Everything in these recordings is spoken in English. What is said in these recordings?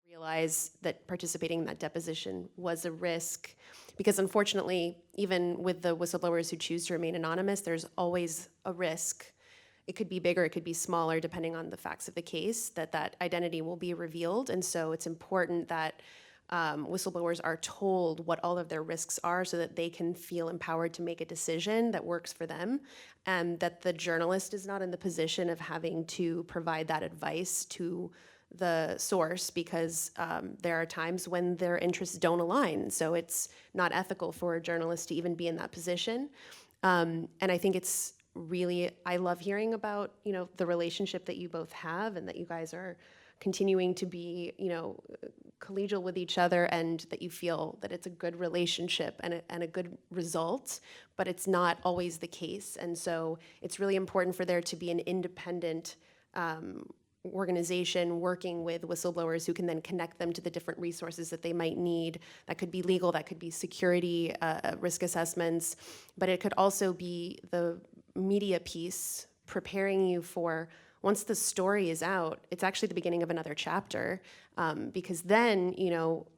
realize that participating in that deposition was a risk, because unfortunately, even with the whistleblowers who choose to remain anonymous, there's always a risk. It could be bigger, it could be smaller, depending on the facts of the case, that identity will be revealed. And so it's important that whistleblowers are told what all of their risks are so that they can feel empowered to make a decision that works for them, and that the journalist is not in the position of having to provide that advice to the source, because there are times when their interests don't align. So it's not ethical for a journalist to even be in that position. And I think it's really, I love hearing about, the relationship that you both have, and that you guys are continuing to be, collegial with each other, and that you feel that it's a good relationship and a good result, but it's not always the case. And so it's really important for there to be an independent organization working with whistleblowers who can then connect them to the different resources that they might need. That could be legal, that could be security, risk assessments, but it could also be the media piece preparing you for, once the story is out, it's actually the beginning of another chapter, because then,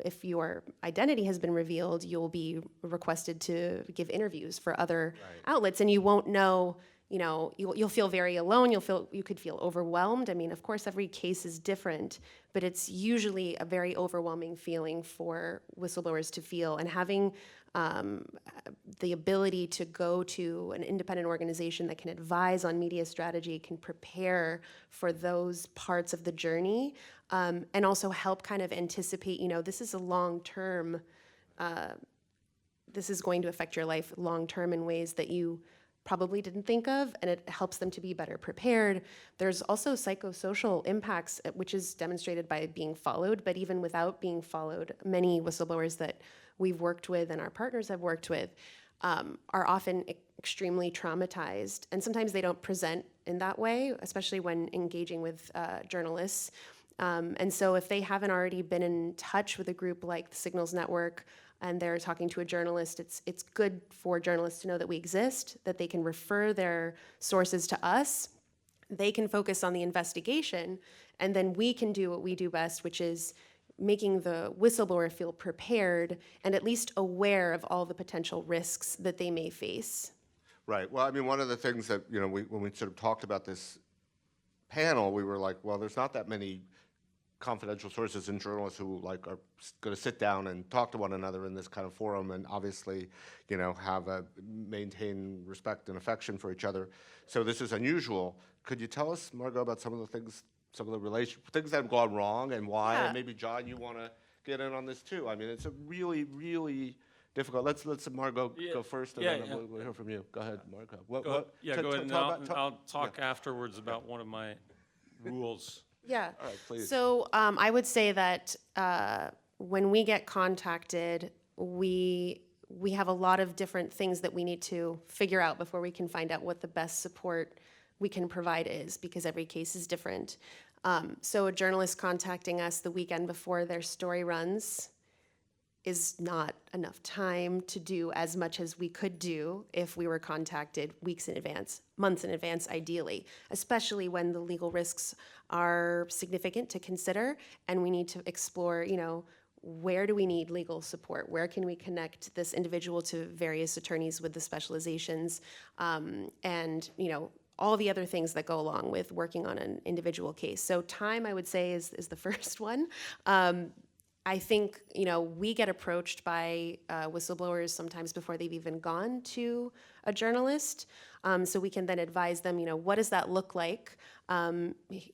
if your identity has been revealed, you'll be requested to give interviews for other outlets, and you won't know, you'll feel very alone, you could feel overwhelmed. I mean, of course, every case is different, but it's usually a very overwhelming feeling for whistleblowers to feel, and having the ability to go to an independent organization that can advise on media strategy, can prepare for those parts of the journey, and also help kind of anticipate, this is a long-term, this is going to affect your life long-term in ways that you probably didn't think of, and it helps them to be better prepared. There's also psychosocial impacts, which is demonstrated by being followed, but even without being followed, many whistleblowers that we've worked with and our partners have worked with are often extremely traumatized, and sometimes they don't present in that way, especially when engaging with journalists. And so if they haven't already been in touch with a group like the Signals Network, and they're talking to a journalist, it's good for journalists to know that we exist, that they can refer their sources to us. They can focus on the investigation, and then we can do what we do best, which is making the whistleblower feel prepared and at least aware of all the potential risks that they may face. Right. Well, I mean, one of the things that, when we sort of talked about this panel, we were like, well, there's not that many confidential sources and journalists who are going to sit down and talk to one another in this kind of forum, and obviously, maintain respect and affection for each other. So this is unusual. Could you tell us, Margaux, about some of the things, things that have gone wrong and why? Yeah. And maybe John, you want to get in on this too. I mean, it's a really, really difficult. Let's Margaux go first, and then we'll hear from you. Go ahead, Margaux. Go ahead. And I'll talk afterwards about one of my rules. Yeah. All right, please. So I would say that when we get contacted, we have a lot of different things that we need to figure out before we can find out what the best support we can provide is, because every case is different. So a journalist contacting us the weekend before their story runs is not enough time to do as much as we could do if we were contacted weeks in advance, months in advance, ideally, especially when the legal risks are significant to consider, and we need to explore, where do we need legal support? Where can we connect this individual to various attorneys with the specializations, and, all the other things that go along with working on an individual case. So time, I would say, is the first one. I think, we get approached by whistleblowers sometimes before they've even gone to a journalist. So we can then advise them, what does that look like?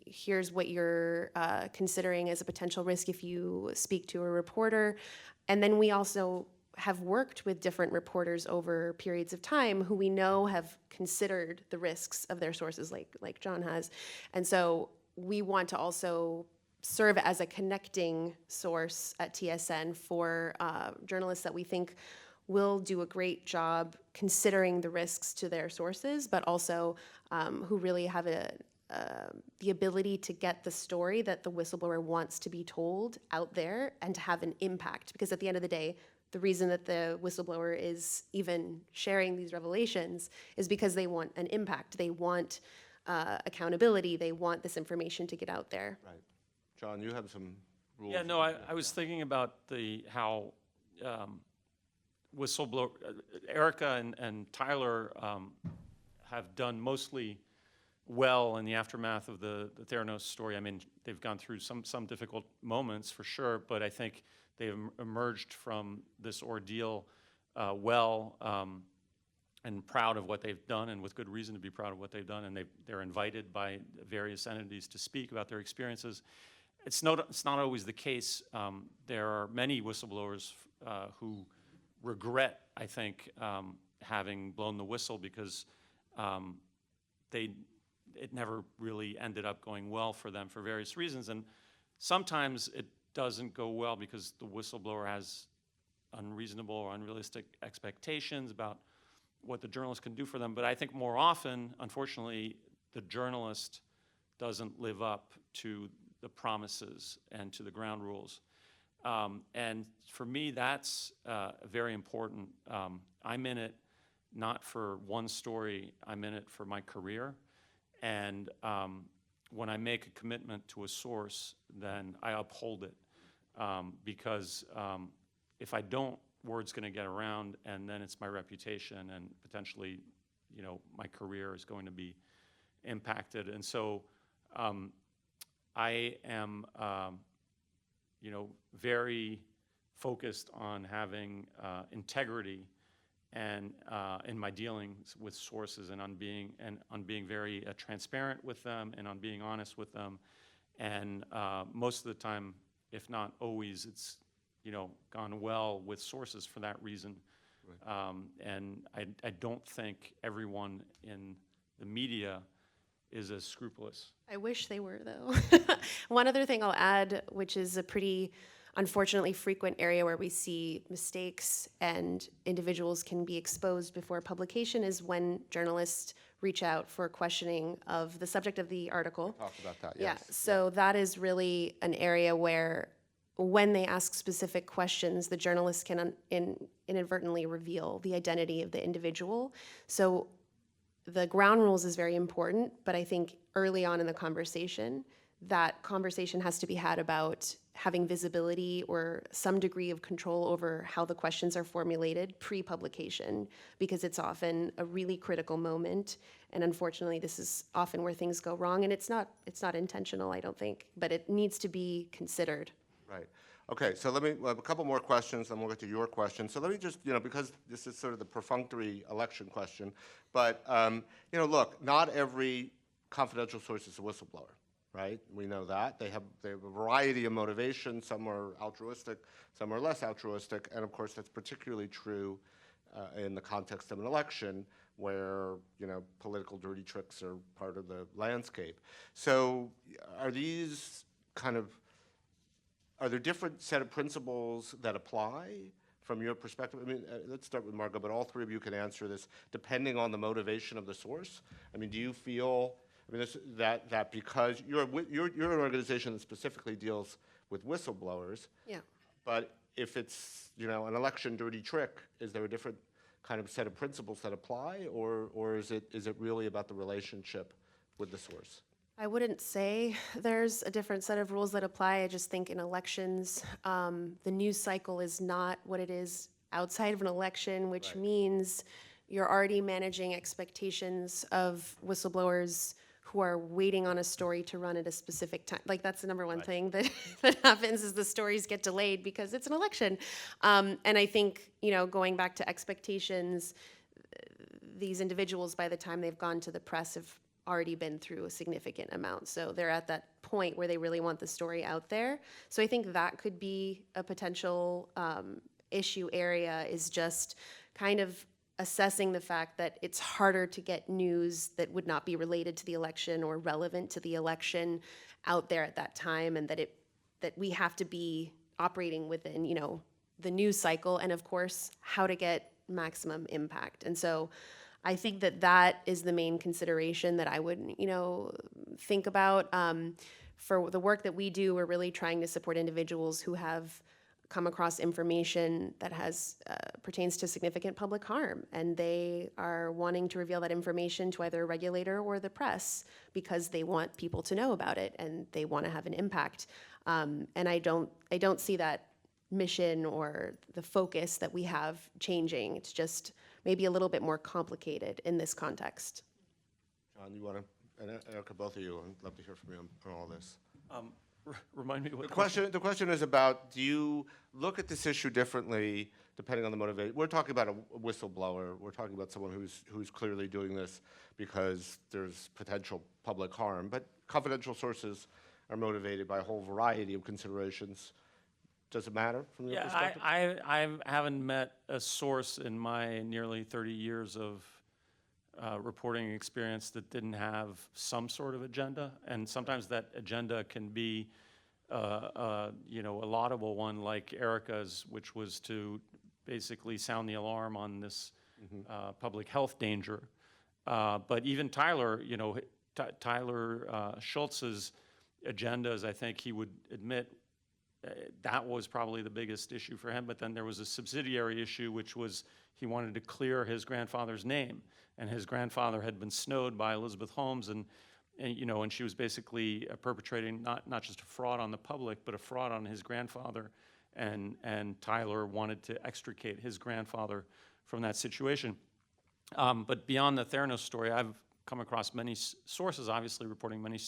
Here's what you're considering as a potential risk if you speak to a reporter. And then we also have worked with different reporters over periods of time who we know have considered the risks of their sources, like John has. And so we want to also serve as a connecting source at TSN for journalists that we think will do a great job considering the risks to their sources, but also who really have the ability to get the story that the whistleblower wants to be told out there and to have an impact. Because at the end of the day, the reason that the whistleblower is even sharing these revelations is because they want an impact. They want accountability. They want this information to get out there. Right. John, you have some rules? Yeah, no, I was thinking about how whistleblower, Erika and Tyler have done mostly well in the aftermath of the Theranos story. I mean, they've gone through some difficult moments for sure, but I think they've emerged from this ordeal well and proud of what they've done, and with good reason to be proud of what they've done. And they're invited by various entities to speak about their experiences. It's not always the case. There are many whistleblowers who regret, I think, having blown the whistle because it never really ended up going well for them for various reasons. And sometimes it doesn't go well because the whistleblower has unreasonable or unrealistic expectations about what the journalist can do for them. But I think more often, unfortunately, the journalist doesn't live up to the promises and to the ground rules. And for me, that's very important. I'm in it not for one story, I'm in it for my career. And when I make a commitment to a source, then I uphold it. Because if I don't, word's going to get around, and then it's my reputation, and potentially, my career is going to be impacted. And so I am, very focused on having integrity and in my dealings with sources, and on being very transparent with them, and on being honest with them. And most of the time, if not always, it's gone well with sources for that reason. Right. And I don't think everyone in the media is as scrupulous. I wish they were, though. One other thing I'll add, which is a pretty unfortunately frequent area where we see mistakes and individuals can be exposed before publication, is when journalists reach out for questioning of the subject of the article. Talk about that, Yeah, yes. so that is really an area where when they ask specific questions, the journalist can inadvertently reveal the identity of the individual. So the ground rules is very important, but I think early on in the conversation, that conversation has to be had about having visibility or some degree of control over how the questions are formulated pre-publication, because it's often a really critical moment. And unfortunately, this is often where things go wrong. And it's not intentional, I don't think, but it needs to be considered. Right. Okay, so we'll have a couple more questions, then we'll get to your question. So let me just, because this is sort of the perfunctory election question, but, look, not every confidential source is a whistleblower, right? We know that. They have a variety of motivations. Some are altruistic, some are less altruistic, and of course that's particularly true in the context of an election where, political dirty tricks are part of the landscape. So are these are there different set of principles that apply from your perspective? I mean, let's start with Margaux, but all three of you can answer this depending on the motivation of the source. I mean, do you feel, that because you're an organization that specifically deals with whistleblowers, Yeah. but if it's, an election dirty trick, is there a different kind of set of principles that apply, or is it really about the relationship with the source? I wouldn't say there's a different set of rules that apply. I just think in elections, the news cycle is not what it is outside of an election, which Right. means you're already managing expectations of whistleblowers who are waiting on a story to run at a specific time. Like, that's the number one Right. thing that happens, is the stories get delayed because it's an election. And I think, going back to expectations, these individuals, by the time they've gone to the press, have already been through a significant amount. So they're at that point where they really want the story out there. So I think that could be a potential issue area, is just kind of assessing the fact that it's harder to get news that would not be related to the election or relevant to the election out there at that time, and that we have to be operating within, the news cycle, and of course, how to get maximum impact. And so I think that is the main consideration that I would, think about. For the work that we do, we're really trying to support individuals who have come across information that has pertains to significant public harm, and they are wanting to reveal that information to either a regulator or the press because they want people to know about it and they want to have an impact. And I don't see that mission or the focus that we have changing. It's just maybe a little bit more complicated in this context. John, you want to, and Erika, both of you, I'd love to hear from you on all this. Remind me what The question is about, do you look at this issue differently depending on the motivation? We're talking about a whistleblower. We're talking about someone who's clearly doing this because there's potential public harm, but confidential sources are motivated by a whole variety of considerations. Does it matter from your perspective? I haven't met a source in my nearly 30 years of reporting experience that didn't have some sort of agenda, and sometimes that agenda can be, a laudable one like Erika's, which was to basically sound the alarm on this public health danger. But even Tyler, Tyler Schultz's agenda, as I think he would admit, that was probably the biggest issue for him. But then there was a subsidiary issue, which was he wanted to clear his grandfather's name. And his grandfather had been snowed by Elizabeth Holmes, and she was basically perpetrating not just a fraud on the public, but a fraud on his grandfather. And Tyler wanted to extricate his grandfather from that situation. But beyond the Theranos story, I've come across many sources, obviously reporting many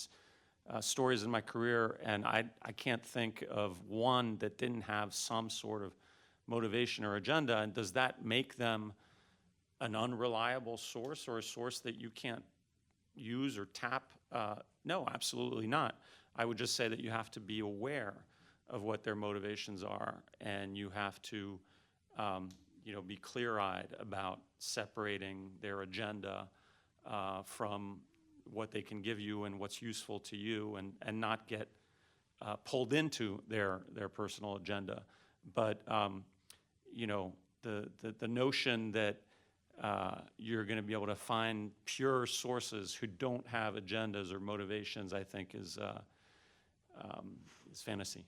stories in my career, and I can't think of one that didn't have some sort of motivation or agenda. And does that make them an unreliable source or a source that you can't use or tap? No, absolutely not. I would just say that you have to be aware of what their motivations are, and you have to be clear-eyed about separating their agenda from what they can give you and what's useful to you, and not get pulled into their personal agenda. But the notion that you're going to be able to find pure sources who don't have agendas or motivations, I think, is fantasy.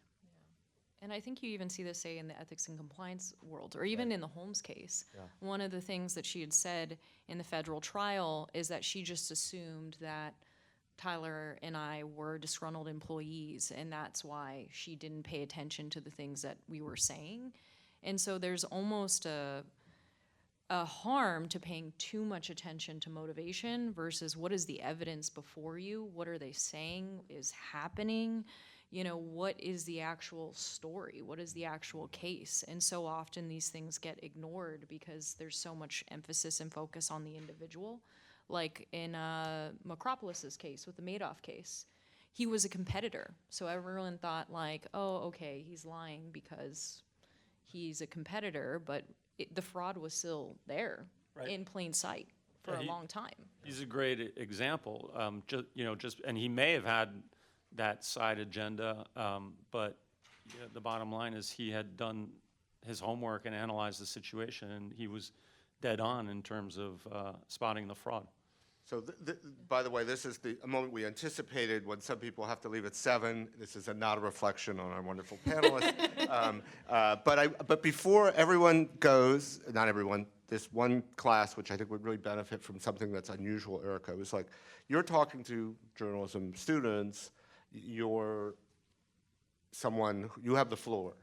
And I think you even see this, say, in the ethics and compliance world, or even in the Holmes case. Yeah. One of the things that she had said in the federal trial is that she just assumed that Tyler and I were disgruntled employees, and that's why she didn't pay attention to the things that we were saying. And so there's almost a harm to paying too much attention to motivation versus what is the evidence before you, what are they saying is happening, what is the actual story, what is the actual case. And so often these things get ignored because there's so much emphasis and focus on the individual. Like in Macropolis's case with the Madoff case, he was a competitor. So everyone thought like, oh, okay, he's lying because he's a competitor, but the fraud was still there in plain sight for a long time. He's a great example. And he may have had that side agenda, but the bottom line is he had done his homework and analyzed the situation, and he was dead on in terms of spotting the fraud. So, by the way, this is a moment we anticipated when some people have to leave at 7. This is not a reflection on our wonderful panelists. But before everyone goes, not everyone, this one class, which I think would really benefit from something that's unusual, Erika, was like, you're talking to journalism students, you're someone, you have the floor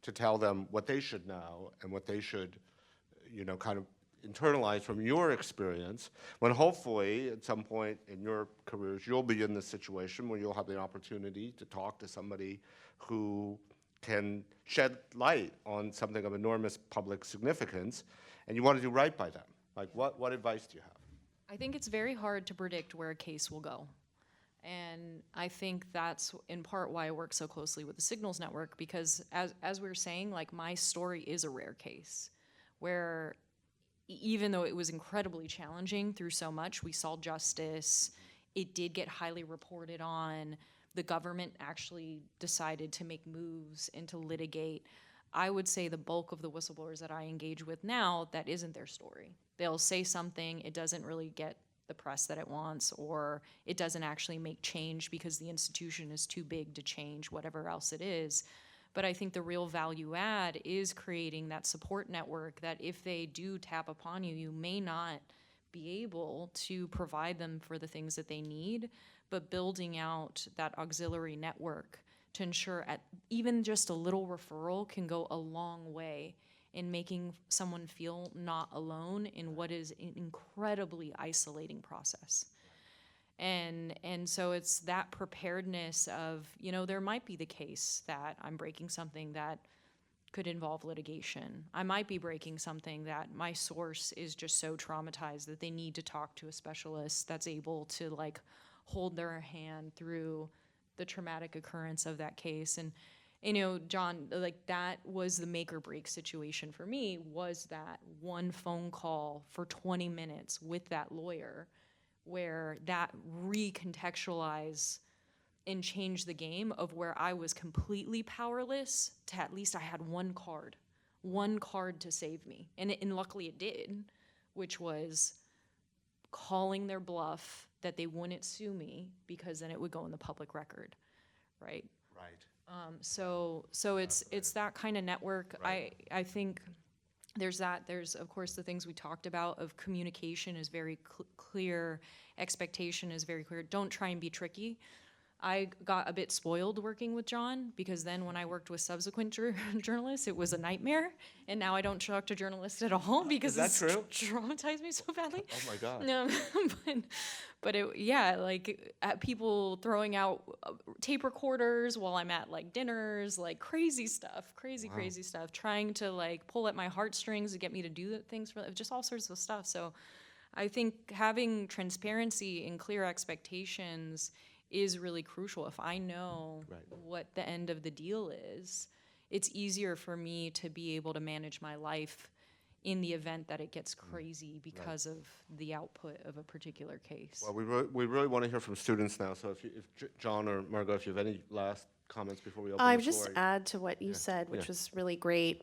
to tell them what they should know and what they should, kind of internalize from your experience, when hopefully at some point in your careers you'll be in this situation where you'll have the opportunity to talk to somebody who can shed light on something of enormous public significance, and you want to do right by them. Like, what advice do you have? I think it's very hard to predict where a case will go. And I think that's in part why I work so closely with the Signals Network, because as we were saying, like, my story is a rare case where even though it was incredibly challenging through so much, we saw justice, it did get highly reported on, the government actually decided to make moves and to litigate. I would say the bulk of the whistleblowers that I engage with now, that isn't their story. They'll say something, it doesn't really get the press that it wants, or it doesn't actually make change because the institution is too big to change whatever else it is. But I think the real value add is creating that support network that if they do tap upon you, you may not be able to provide them for the things that they need, but building out that auxiliary network to ensure at even just a little referral can go a long way in making someone feel not alone in what is an incredibly isolating process. And so it's that preparedness of, you know, there might be the case that I'm breaking something that could involve litigation. I might be breaking something that my source is just so traumatized that they need to talk to a specialist that's able to like hold their hand through the traumatic occurrence of that case. And you know, John, like that was the make or break situation for me, was that one phone call for 20 minutes with that lawyer where that recontextualized and changed the game of where I was completely powerless to at least I had one card to save me. And luckily it did, which was calling their bluff that they wouldn't sue me because then it would go in the public record, right? Right. So it's that kind of network. Right. I think there's of course the things we talked about of communication is very clear, expectation is very clear. Don't try and be tricky. I got a bit spoiled working with John because then when I worked with subsequent journalists, it was a nightmare. And now I don't talk to journalists at all because Is that true? Traumatized me so badly. Oh my God. No, but it, yeah, like people throwing out tape recorders while I'm at like dinners, like crazy stuff, crazy stuff, trying to like pull at my heartstrings to get me to do things for just all sorts of stuff. So I think having transparency and clear expectations is really crucial. If I know what the end of the deal is, it's easier for me to be able to manage my life in the event that it gets crazy because of the output of a particular case. Well, we really want to hear from students now. So if John or Margaux, if you have any last comments before we open I the would just floor. add to what you said, which was really great.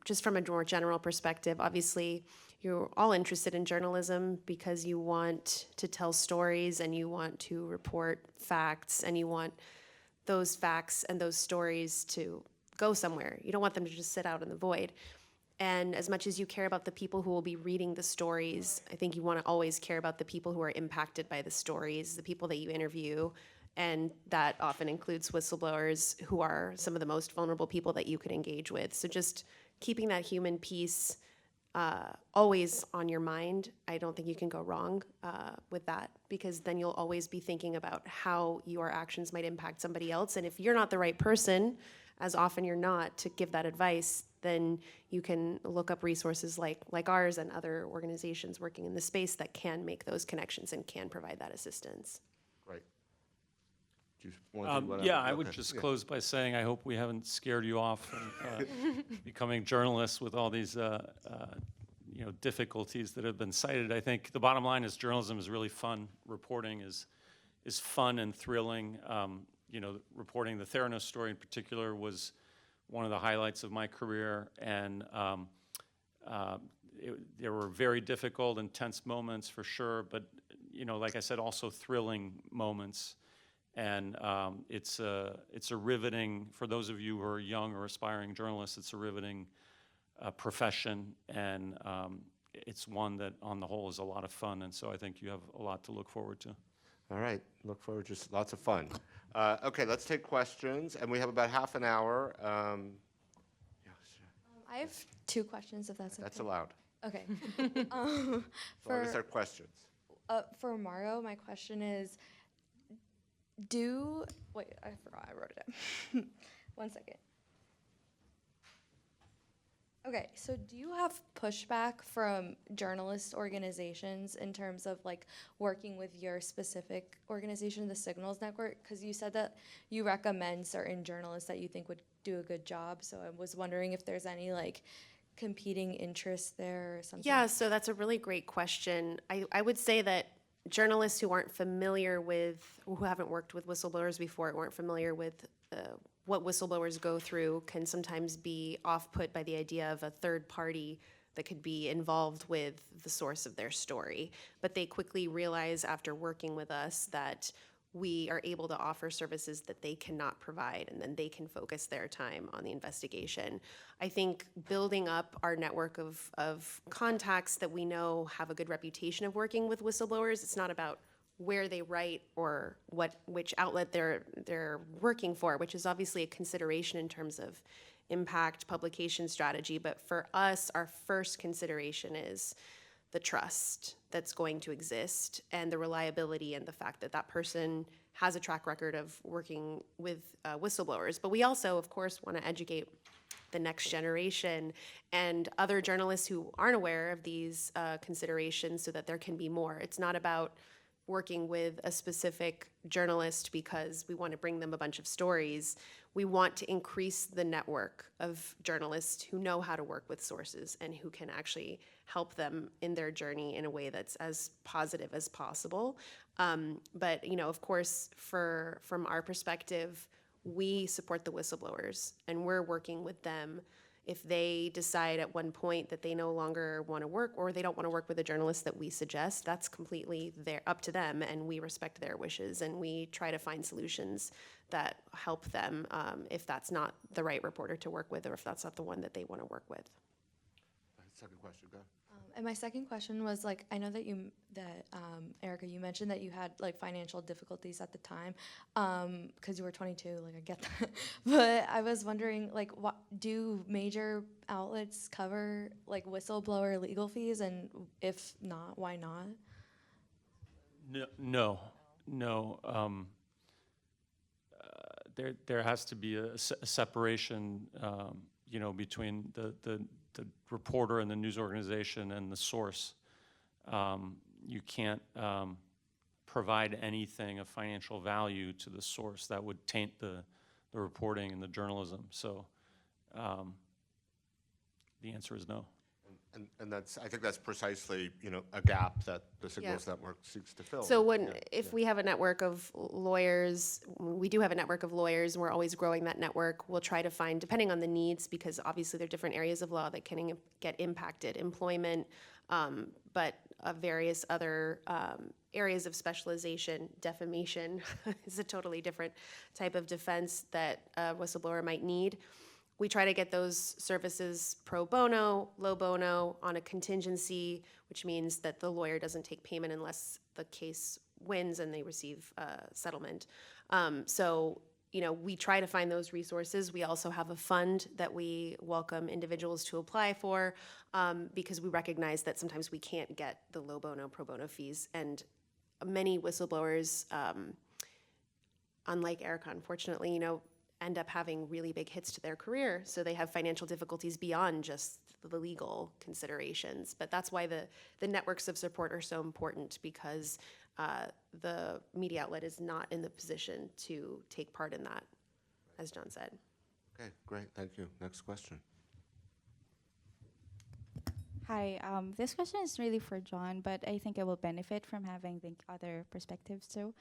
Just from a more general perspective, obviously, you're all interested in journalism because you want to tell stories and you want to report facts and you want those facts and those stories to go somewhere. You don't want them to just sit out in the void. And as much as you care about the people who will be reading the stories, I think you want to always care about the people who are impacted by the stories, the people that you interview. And that often includes whistleblowers, who are some of the most vulnerable people that you could engage with. So just keeping that human piece always on your mind, I don't think you can go wrong with that, because then you'll always be thinking about how your actions might impact somebody else. And if you're not the right person, as often you're not, to give that advice, then you can look up resources like ours and other organizations working in the space that can make those connections and can provide that assistance. Right. Do you want to Yeah, I would just close by saying I hope we haven't scared you off from becoming journalists with all these difficulties that have been cited. I think the bottom line is journalism is really fun. Reporting is fun and thrilling. Reporting the Theranos story in particular was one of the highlights of my career, and there were very difficult, intense moments for sure, but like I said, also thrilling moments. And it's a riveting, for those of you who are young or aspiring journalists, it's a riveting profession, and it's one that on the whole is a lot of fun, and so I think you have a lot to look forward to. All right, look forward to just lots of fun. Okay, let's take questions, and we have about half an hour. I have 2 questions, if that's okay. That's allowed. Okay. As long as they're questions. For Margaux, my question is, wait, I forgot, I wrote it down. 1 second. Okay, so do you have pushback from journalist organizations in terms of like working with your specific organization, the Signals Network? Because you said that you recommend certain journalists that you think would do a good job. So I was wondering if there's any like competing interests there or something. Yeah, so that's a really great question. I would say that journalists who aren't familiar with, who haven't worked with whistleblowers before, weren't familiar with what whistleblowers go through, can sometimes be off-put by the idea of a third party that could be involved with the source of their story. But they quickly realize after working with us that we are able to offer services that they cannot provide, and then they can focus their time on the investigation. I think building up our network of contacts that we know have a good reputation of working with whistleblowers, it's not about where they write or which outlet they're working for, which is obviously a consideration in terms of impact publication strategy. But for us, our first consideration is the trust that's going to exist and the reliability and the fact that that person has a track record of working with whistleblowers. But we also, of course, want to educate the next generation and other journalists who aren't aware of these considerations so that there can be more. It's not about working with a specific journalist because we want to bring them a bunch of stories. We want to increase the network of journalists who know how to work with sources and who can actually help them in their journey in a way that's as positive as possible. But, of course, from our perspective, we support the whistleblowers and we're working with them. If they decide at one point that they no longer want to work or they don't want to work with a journalist that we suggest, that's completely up to them, and we respect their wishes, and we try to find solutions that help them if that's not the right reporter to work with or if that's not the one that they want to work with. Second question, go ahead. And my second question was, like, I know that Erika, you mentioned that you had like financial difficulties at the time because you were 22. Like, I get that, but I was wondering, like, what do major outlets cover like whistleblower legal fees, and if not, why not? No. There has to be a separation, between the reporter and the news organization and the source. You can't provide anything of financial value to the source that would taint the reporting and the journalism. So the answer is no. And I think that's precisely, a gap that the Signals Network seeks to fill. So if we have a network of lawyers, we do have a network of lawyers, and we're always growing that network, we'll try to find, depending on the needs, because obviously there are different areas of law that can get impacted, employment, but various other areas of specialization. Defamation is a totally different type of defense that a whistleblower might need. We try to get those services pro bono, low bono, on a contingency, which means that the lawyer doesn't take payment unless the case wins and they receive settlement. So, we try to find those resources. We also have a fund that we welcome individuals to apply for because we recognize that sometimes we can't get the low bono, pro bono fees. And many whistleblowers, unlike Erika, unfortunately, end up having really big hits to their career, so they have financial difficulties beyond just the legal considerations. But that's why the networks of support are so important, because the media outlet is not in the position to take part in that, as John said. Okay, great, thank you. Next question. Hi, this question is really for John, but I think it will benefit from having the other perspectives too.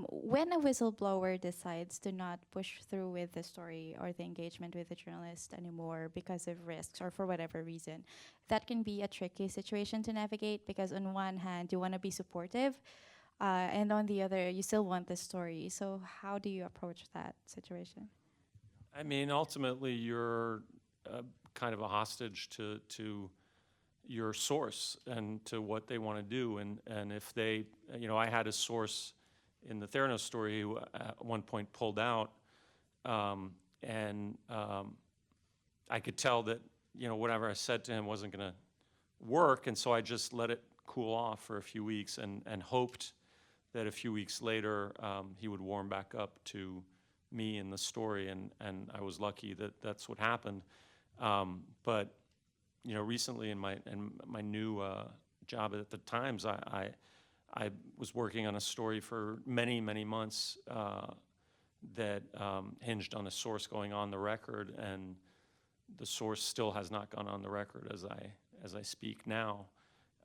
When a whistleblower decides to not push through with the story or the engagement with the journalist anymore because of risks or for whatever reason, that can be a tricky situation to navigate, because on one hand, you want to be supportive, and on the other, you still want the story. So how do you approach that situation? I mean, ultimately, you're kind of a hostage to your source and to what they want to do. And if they, I had a source in the Theranos story who at one point pulled out, and I could tell that, whatever I said to him wasn't going to work, and so I just let it cool off for a few weeks and hoped that a few weeks later he would warm back up to me and the story, and I was lucky that that's what happened. But recently in my new job at the Times, I was working on a story for many months that hinged on a source going on the record, and the source still has not gone on the record as I speak now,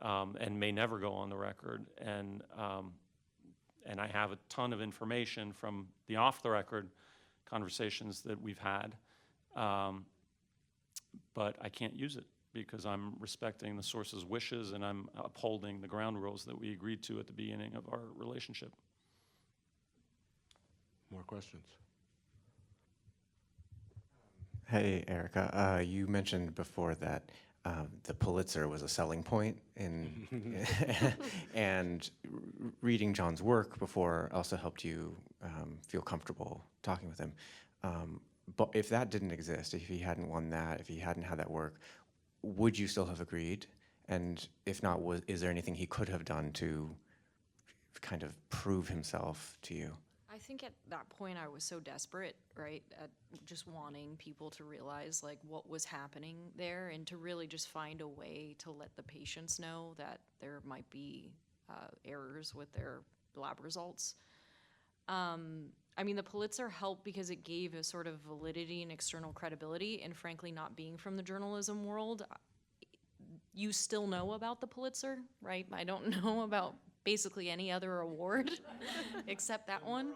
and may never go on the record. And I have a ton of information from the off-the-record conversations that we've had, but I can't use it because I'm respecting the source's wishes and I'm upholding the ground rules that we agreed to at the beginning of our relationship. questions. Hey, Erika. You mentioned before that the Pulitzer was a selling point, and reading John's work before also helped you feel comfortable talking with him. But if that didn't exist, if he hadn't won that, if he hadn't had that work, would you still have agreed? And if not, is there anything he could have done to kind of prove himself to you? I think at that point I was so desperate, right, at just wanting people to realize like what was happening there and to really just find a way to let the patients know that there might be errors with their lab results. I mean, the Pulitzer helped because it gave a sort of validity and external credibility, and frankly, not being from the journalism world, you still know about the Pulitzer, right? I don't know about basically any other award except that one.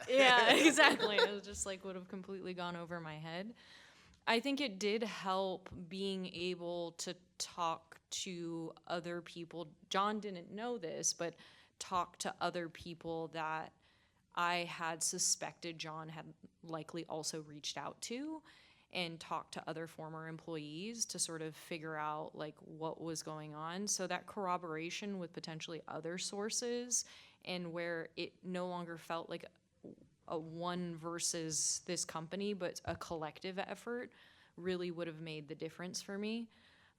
Yeah, exactly. It was just like would have completely gone over my head. I think it did help being able to talk to other people. John didn't know this, but talk to other people that I had suspected John had likely also reached out to, and talk to other former employees to sort of figure out like what was going on. So that corroboration with potentially other sources, and where it no longer felt like a one versus this company, but a collective effort, really would have made the difference for me.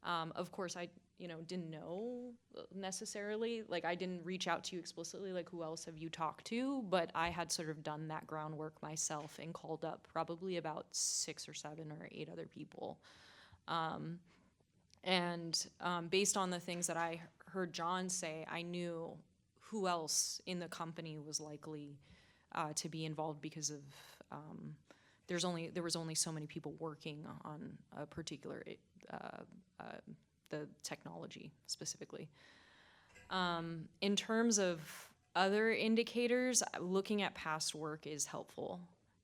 Of course, I didn't know necessarily, like I didn't reach out to you explicitly, like who else have you talked to, but I had sort of done that groundwork myself and called up probably about 6 or 7 or 8 other people. Based on the things that I heard John say, I knew who else in the company was likely to be involved because of there was only so many people working on a particular the technology specifically. In terms of other indicators, looking at past work is helpful.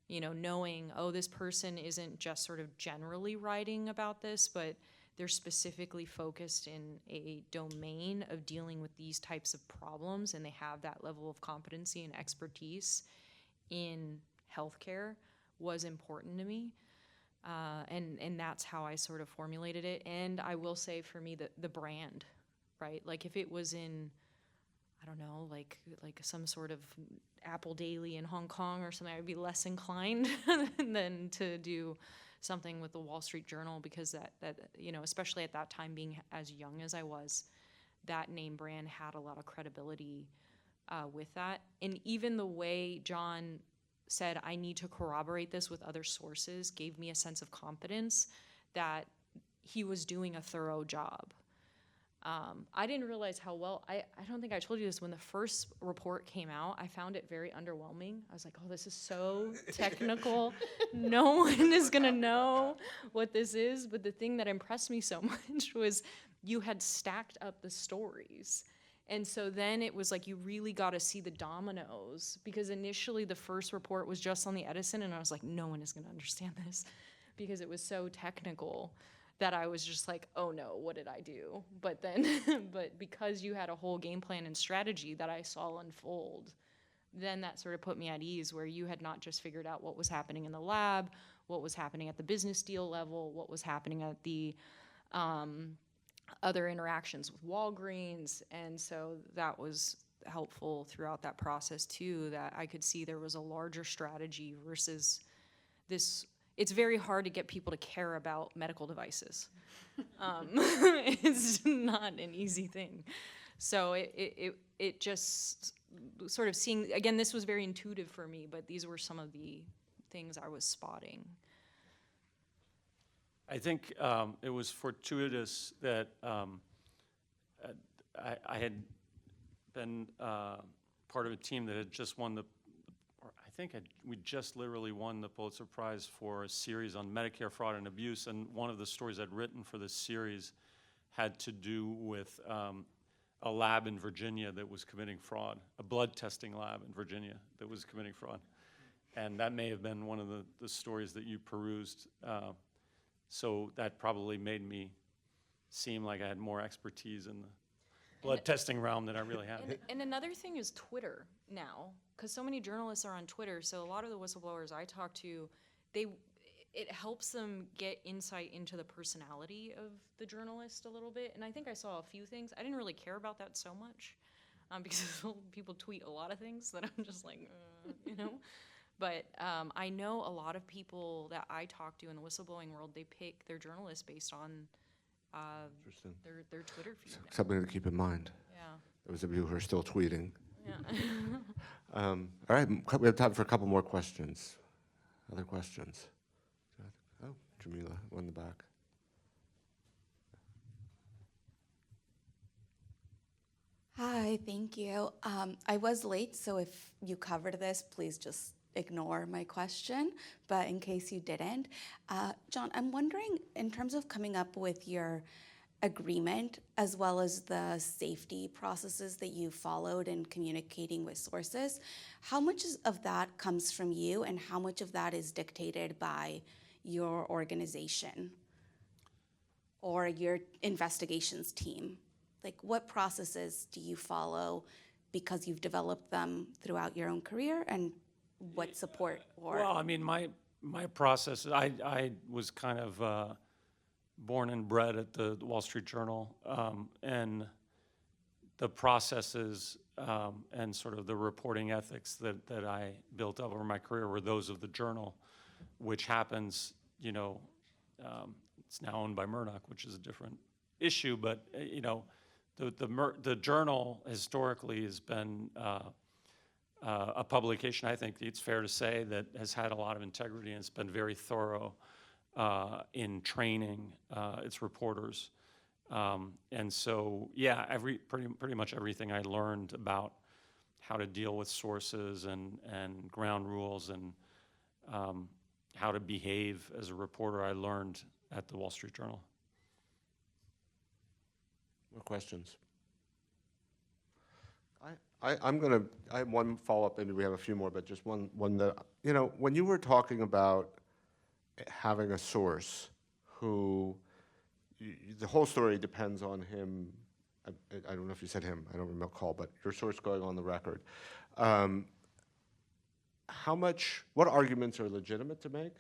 Knowing, oh, this person isn't just sort of generally writing about this, but they're specifically focused in a domain of dealing with these types of problems, and they have that level of competency and expertise in healthcare was important to me. And that's how I sort of formulated it. And I will say for me the brand, right? Like if it was in, I don't know, like some sort of Apple Daily in Hong Kong or something, I would be less inclined than to do something with the Wall Street Journal, because that especially at that time, being as young as I was, that name brand had a lot of credibility with that. And even the way John said, I need to corroborate this with other sources, gave me a sense of confidence that he was doing a thorough job. I didn't realize how well, I don't think I told you this, when the first report came out, I found it very underwhelming. I was like, oh, this is so technical. No one is gonna know what this is. But the thing that impressed me so much was you had stacked up the stories. And so then it was like you really got to see the dominoes, because initially the first report was just on the Edison, and I was like, no one is going to understand this, because it was so technical that I was just like, oh no, what did I do? But then, but because you had a whole game plan and strategy that I saw unfold, then that sort of put me at ease, where you had not just figured out what was happening in the lab, what was happening at the business deal level, what was happening at the other interactions with Walgreens. And so that was helpful throughout that process too, that I could see there was a larger strategy versus this. It's very hard to get people to care about medical devices. It's not an easy thing. So it just sort of seeing, again, this was very intuitive for me, but these were some of the things I was spotting. I think it was fortuitous that I had been part of a team that had just won we just literally won the Pulitzer Prize for a series on Medicare fraud and abuse, and one of the stories I'd written for this series had to do with a lab in Virginia that was committing fraud, a blood testing lab in Virginia that was committing fraud. And that may have been one of the stories that you perused. So that probably made me seem like I had more expertise in blood testing realm that I really have. And another thing is Twitter now, because so many journalists are on Twitter. So a lot of the whistleblowers I talk to, it helps them get insight into the personality of the journalist a little bit. And I think I saw a few things. I didn't really care about that so much because people tweet a lot of things that I'm just like, you know. But I know a lot of people that I talk to in the whistleblowing world, they pick their journalists based on Interesting. their Twitter feed. Something to keep in mind. Yeah. Those of you who are still tweeting. Yeah. All right, we have time for a couple more questions. Other questions? Oh, Jamila, one in the back. Hi, thank you. I was late, so if you covered this, please just ignore my question, but in case you didn't. John, I'm wondering, in terms of coming up with your agreement, as well as the safety processes that you followed in communicating with sources, how much of that comes from you and how much of that is dictated by your organization or your investigations team? Like, what processes do you follow because you've developed them throughout your own career, and what support or? Well, I mean, my process, I was kind of born and bred at the Wall Street Journal, and the processes and sort of the reporting ethics that I built up over my career were those of the Journal, which happens, you know, it's now owned by Murdoch, which is a different issue, but you know, the Journal historically has been a publication, I think it's fair to say, that has had a lot of integrity and it's been very thorough in training its reporters. And so, yeah, pretty much everything I learned about how to deal with sources and ground rules and how to behave as a reporter, I learned at the Wall Street Journal. More questions? I have one follow-up, maybe we have a few more, but just one that, you know, when you were talking about having a source who, the whole story depends on him, I don't know if you said him, I don't recall, but your source going on the record. What arguments are legitimate to make?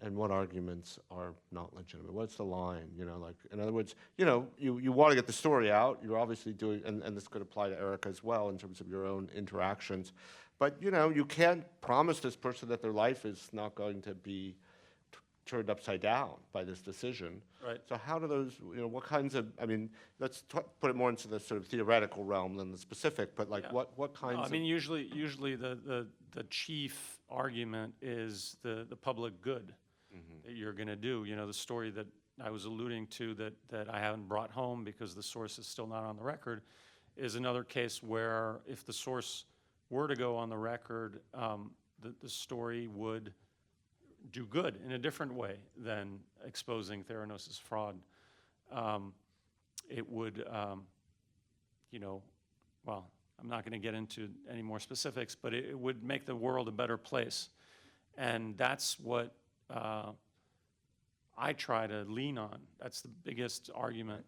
And what arguments are not legitimate? What's the line? You know, like, in other words, you know, you want to get the story out. You're obviously doing, and this could apply to Erika as well in terms of your own interactions. But, you know, you can't promise this person that their life is not going to be turned upside down by this decision. Right. So how do those, you know, what kinds of, I mean, let's put it more into the sort of theoretical realm than the specific, but like Yeah. what kinds I mean, of... usually the chief argument is the public good that you're going to do. You know, the story that I was alluding to that I haven't brought home because the source is still not on the record is another case where if the source were to go on the record, the story would do good in a different way than exposing Theranos' fraud. It would, you know, well, I'm not going to get into any more specifics, but it would make the world a better place. And that's what I try to lean on. That's the biggest argument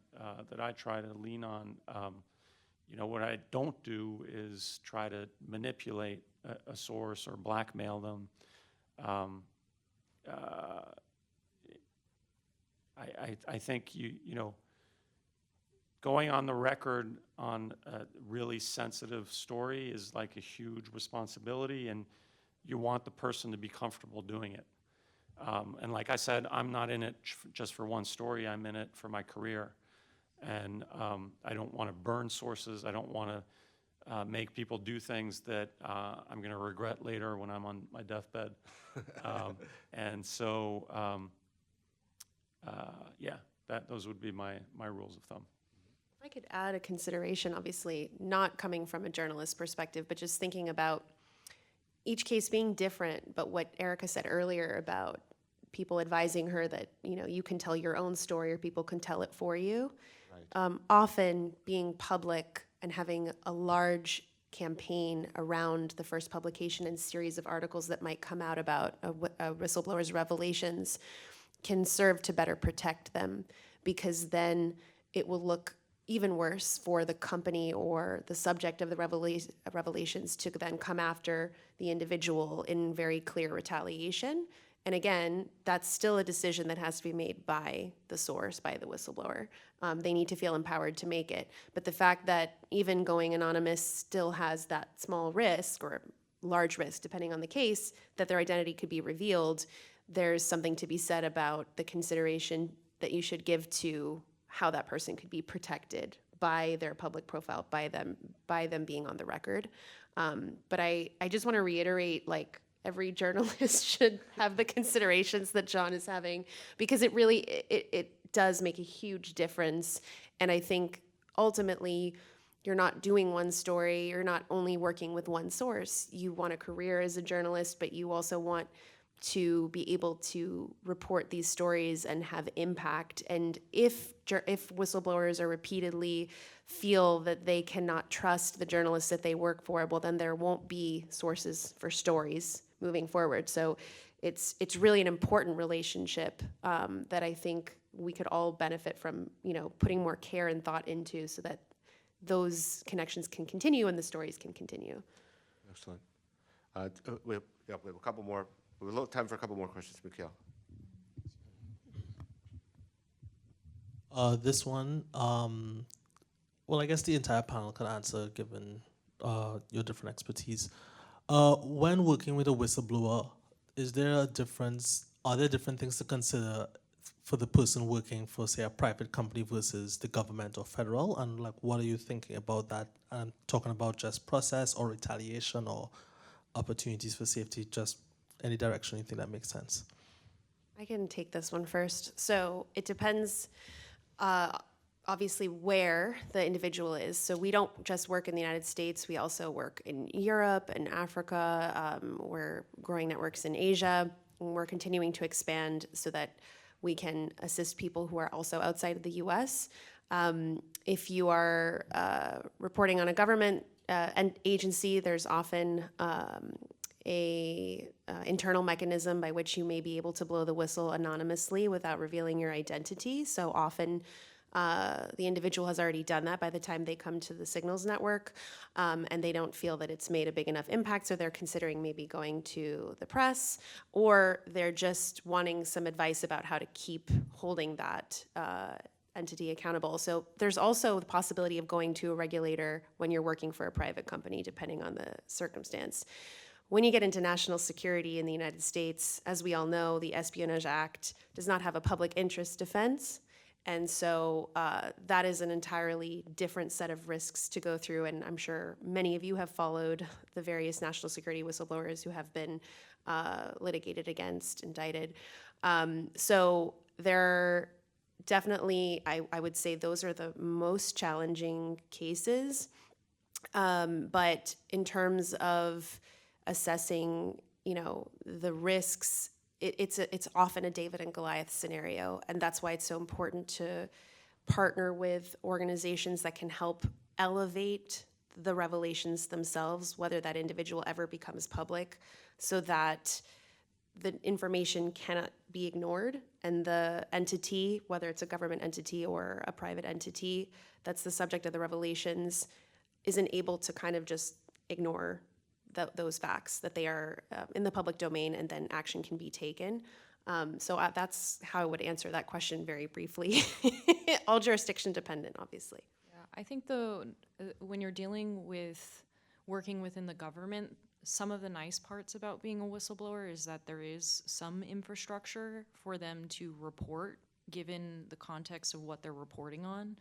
that I try to lean on. You know, what I don't do is try to manipulate a source or blackmail them. I think you know, going on the record on a really sensitive story is like a huge responsibility, and you want the person to be comfortable doing it. And like I said, I'm not in it just for one story. I'm in it for my career, and I don't want to burn sources. I don't want to make people do things that I'm going to regret later when I'm on my deathbed. And so, yeah, those would be my rules of thumb. If I could add a consideration, obviously not coming from a journalist perspective, but just thinking about each case being different, but what Erika said earlier about people advising her that, you know, you can tell your own story or people can tell it for you. Right. Often being public and having a large campaign around the first publication and series of articles that might come out about a whistleblower's revelations can serve to better protect them, because then it will look even worse for the company or the subject of the revelations to then come after the individual in very clear retaliation. And again, that's still a decision that has to be made by the source, by the whistleblower. They need to feel empowered to make it. But the fact that even going anonymous still has that small risk or large risk, depending on the case, that their identity could be revealed, there's something to be said about the consideration that you should give to how that person could be protected by their public profile, by them being on the record. But I just want to reiterate, like, every journalist should have the considerations that John is having, because it really, it does make a huge difference. And I think ultimately you're not doing one story, you're not only working with one source. You want a career as a journalist, but you also want to be able to report these stories and have impact. And if whistleblowers are repeatedly feel that they cannot trust the journalists that they work for, well, then there won't be sources for stories moving forward. So it's really an important relationship that I think we could all benefit from, putting more care and thought into, so that those connections can continue and the stories can continue. Excellent. We have a couple more. We have time for a couple more questions, Mikhail. This one, well, I guess the entire panel can answer given your different expertise. When working with a whistleblower, is there a difference? Are there different things to consider for the person working for, say, a private company versus the government or federal? And like, what are you thinking about that? I'm talking about just process or retaliation or opportunities for safety, just any direction you think that makes sense. I can take this one first. So it depends, obviously, where the individual is. So we don't just work in the United States. We also work in Europe and Africa. We're growing networks in Asia. And we're continuing to expand so that we can assist people who are also outside of the U.S. If you are reporting on a government agency, there's often a internal mechanism by which you may be able to blow the whistle anonymously without revealing your identity. So often the individual has already done that by the time they come to the Signals network, and they don't feel that it's made a big enough impact, so they're considering maybe going to the press, or they're just wanting some advice about how to keep holding that entity accountable. So there's also the possibility of going to a regulator when you're working for a private company, depending on the circumstance. When you get into national security in the United States, as we all know, the Espionage Act does not have a public interest defense. And so that is an entirely different set of risks to go through. And I'm sure many of you have followed the various national security whistleblowers who have been litigated against, indicted. So there definitely, I would say those are the most challenging cases. But in terms of assessing, the risks, it's often a David and Goliath scenario, and that's why it's so important to partner with organizations that can help elevate the revelations themselves, whether that individual ever becomes public, so that the information cannot be ignored, and the entity, whether it's a government entity or a private entity that's the subject of the revelations, isn't able to kind of just ignore those facts, that they are in the public domain, and then action can be taken. So that's how I would answer that question very briefly. All jurisdiction dependent, obviously. Yeah, I think when you're dealing with working within the government, some of the nice parts about being a whistleblower is that there is some infrastructure for them to report, given the context of what they're reporting on,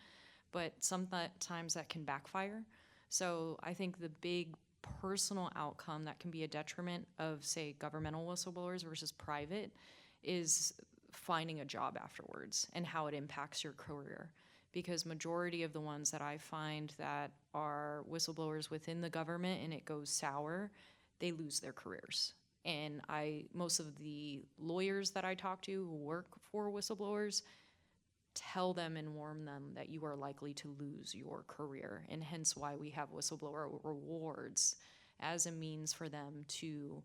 but sometimes that can backfire. So I think the big personal outcome that can be a detriment of, say, governmental whistleblowers versus private is finding a job afterwards and how it impacts your career. Because majority of the ones that I find that are whistleblowers within the government and it goes sour, they lose their careers. And most of the lawyers that I talk to who work for whistleblowers tell them and warn them that you are likely to lose your career, and hence why we have whistleblower rewards as a means for them to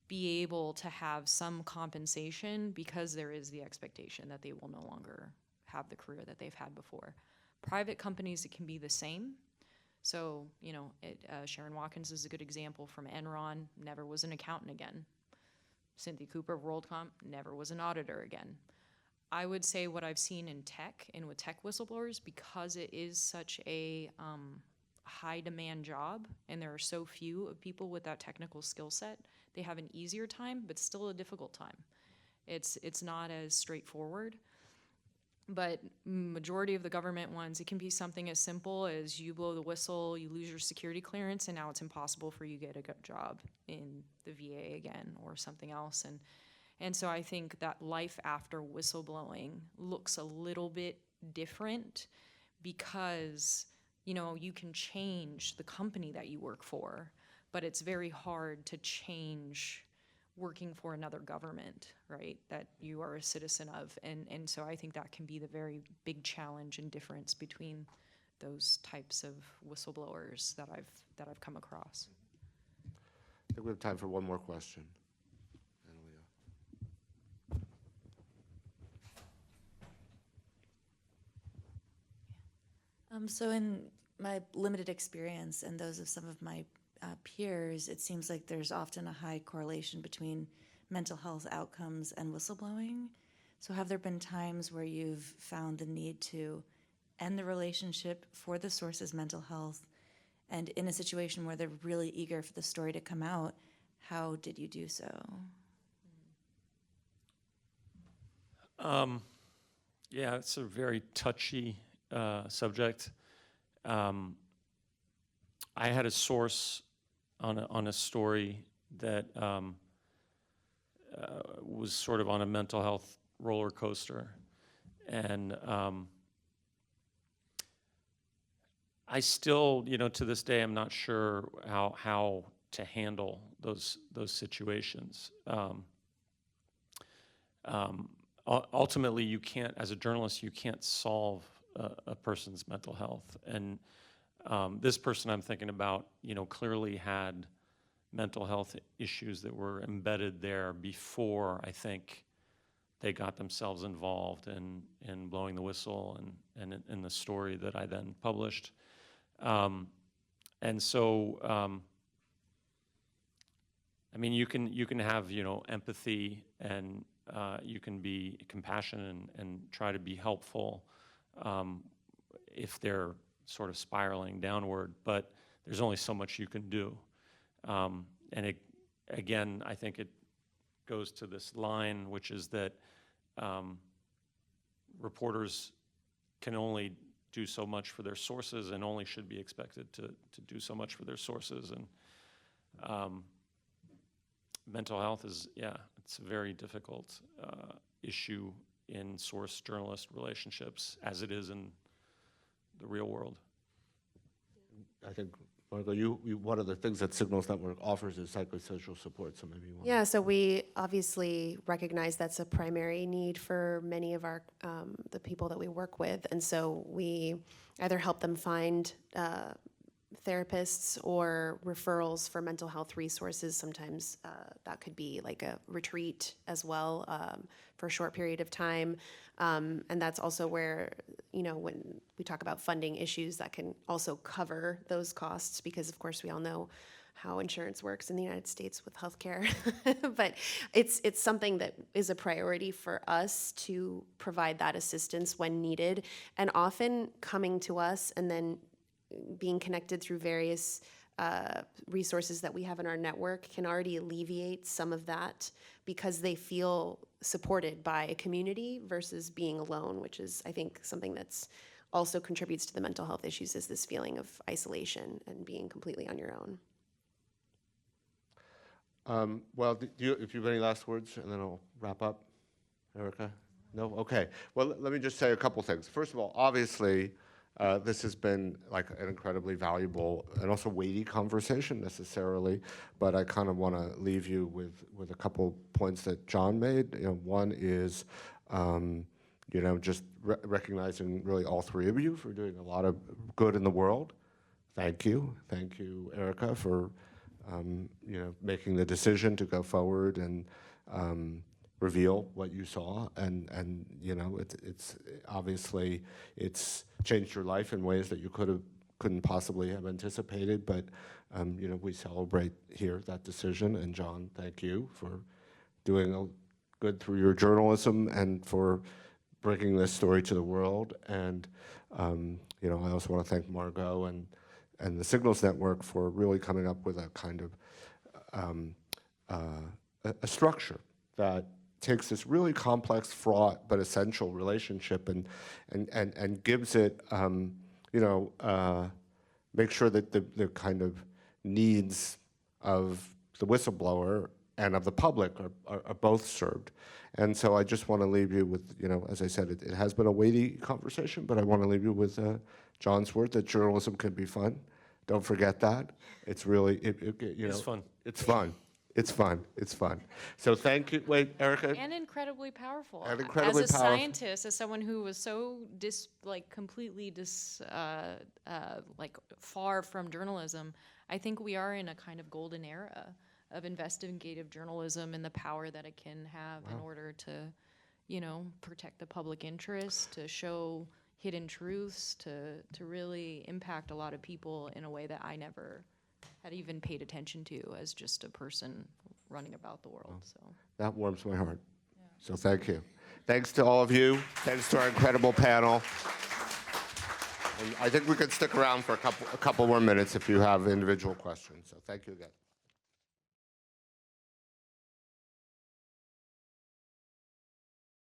be able to have some compensation, because there is the expectation that they will no longer have the career that they've had before. Private companies, it can be the same. So, Sharon Watkins is a good example from Enron, never was an accountant again. Cynthia Cooper of WorldCom, never was an auditor again. I would say what I've seen in tech and with tech whistleblowers, because it is such a high demand job and there are so few of people with that technical skill set, they have an easier time, but still a difficult time. It's not as straightforward. But majority of the government ones, it can be something as simple as you blow the whistle, you lose your security clearance, and now it's impossible for you to get a good job in the VA again or something else. And so I think that life after whistleblowing looks a little bit different because, you can change the company that you work for, but it's very hard to change working for another government, right, that you are a citizen of. And so I think that can be the very big challenge and difference between those types of whistleblowers that I've come across. I think we have time for one more question. So in my limited experience and those of some of my peers, it seems like there's often a high correlation between mental health outcomes and whistleblowing. So have there been times where you've found the need to end the relationship for the source's mental health? And in a situation where they're really eager for the story to come out, how did you do so? Yeah, it's a very touchy subject. I had a source on a story that was sort of on a mental health roller coaster, and I still, to this day, I'm not sure how to handle those situations. Ultimately, you can't, as a journalist, you can't solve a person's mental health, and this person I'm thinking about, clearly had mental health issues that were embedded there before I think they got themselves involved in blowing the whistle and in the story that I then published. And so, you can have, empathy, and you can be compassionate and try to be helpful if they're sort of spiraling downward, but there's only so much you can do. And again, I think it goes to this line, which is that reporters can only do so much for their sources and only should be expected to do so much for their sources. And mental health is, it's a very difficult issue in source-journalist relationships, as it is in the real world. I think, Margaux, one of the things that Signals Network offers is psychosocial support, so maybe you want Yeah, so we obviously recognize that's a primary need for many of our, the people that we work with. And so we either help them find therapists or referrals for mental health resources. Sometimes that could be like a retreat as well for a short period of time. And that's also where, when we talk about funding issues, that can also cover those costs because, of course, we all know how insurance works in the United States with healthcare. But it's something that is a priority for us to provide that assistance when needed, and often coming to us and then being connected through various resources that we have in our network can already alleviate some of that because they feel supported by a community versus being alone, which is, I think, something that's also contributes to the mental health issues, is this feeling of isolation and being completely on your own. Well, if you have any last words, and then I'll wrap up. Erika? No? Okay. Well, let me just say a couple things. First of all, obviously, this has been like an incredibly valuable and also weighty conversation necessarily, but I kind of want to leave you with a couple points that John made. One is, just recognizing really all three of you for doing a lot of good in the world. Thank you. Thank you, Erika, for making the decision to go forward and reveal what you saw, and you know, it's obviously it's changed your life in ways that you couldn't possibly have anticipated, but you know, we celebrate here that decision. And John, thank you for doing good through your journalism and for bringing this story to the world. And you know, I also want to thank Margaux and the Signals Network for really coming up with a kind of a structure that takes this really complex, fraught, but essential relationship and gives it, you know, make sure that the kind of needs of the whistleblower and of the public are both served. And so I just want to leave you with, you know, as I said, it has been a weighty conversation, but I want to leave you with John's word that journalism can be fun. Don't forget that. It's really, you know, It's fun. It's fun. It's fun. It's fun. So thank you. Wait, Erika. And incredibly powerful. And incredibly as a powerful. scientist, as someone who was so completely far from journalism, I think we are in a kind of golden era of investigative journalism and the power that it can have in order to, you know, protect the public interest, to show hidden truths, to really impact a lot of people in a way that I never had even paid attention to as just a person running about the world. So That warms my heart. So thank you. Thanks to all of you. Thanks to our incredible panel. And I think we could stick around for a couple more minutes if you have individual questions. So thank you again.